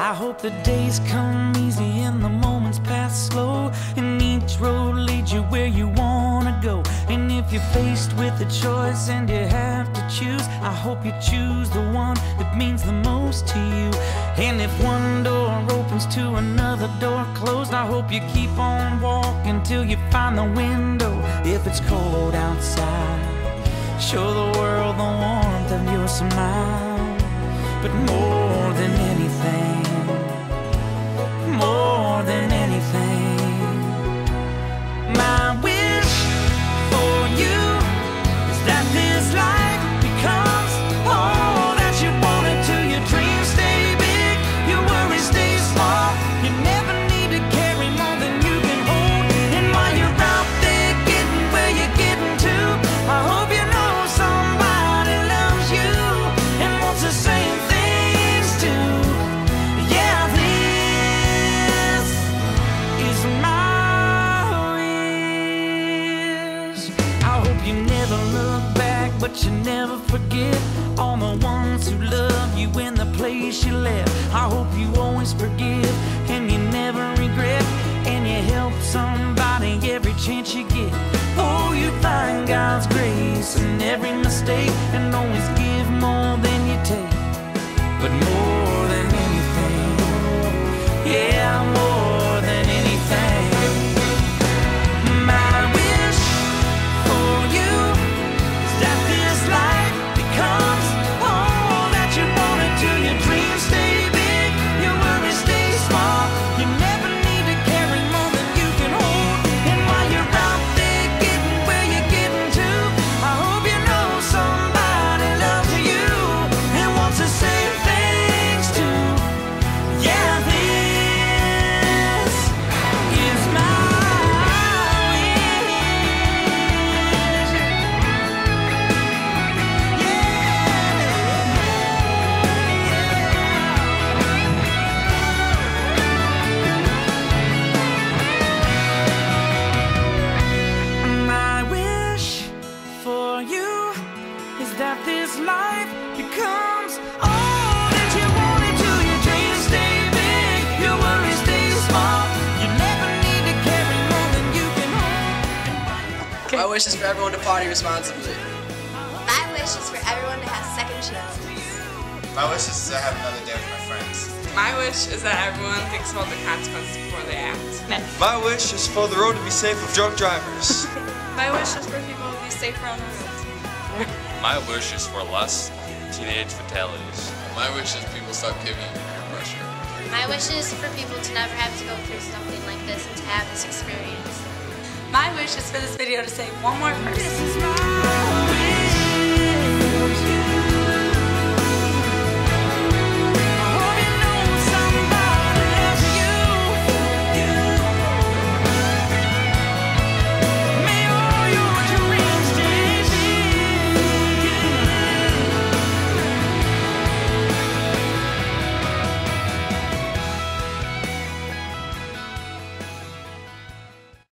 I hope the days come easy and the moments pass slow, and each road leads you where you wanna go. And if you're faced with a choice and you have to choose, I hope you choose the one that means the most to you. And if one door opens to another door closed, I hope you keep on walking till you find the window. If it's cold outside, show the world the warmth of your smile. But more than anything, more than anything, my wish for you is that this life becomes all that you want it to. Your dreams stay big, your worries stay small. You never need to carry more than you can hold. And while you're out there getting where you're getting to, I hope you know somebody loves you and wants the same things too. Yeah, this is my wish. I hope you never look back, but you never forget all the ones who love you in the place you left. I hope you always forgive and you never regret, and you help somebody every chance you get. Oh, you find God's grace in every mistake and always give more than you take. But more than anything, yeah, more than anything, my wish for you is that this life becomes all that you want it to. Your dreams stay big, your worries stay small. You never need to carry more than you can hold. And while you're out there getting where you're getting to, I hope you know somebody loves you and wants the same things too. Yeah, this is my wish. My wish for you is that this life becomes all that you want it to. Your dreams stay big, your worries stay small. You never need to carry more than you can hold. My wish is for everyone to party responsibly. My wish is for everyone to have second chances. My wish is to have another day with my friends. My wish is that everyone thinks about the consequences before they act. My wish is for the road to be safe of drunk drivers. My wish is for people to be safer on the roads. My wish is for less teenage fatalities. My wish is people stop giving you peer pressure. My wish is for people to never have to go through something like this and to have this experience. My wish is for this video to save one more person. This is my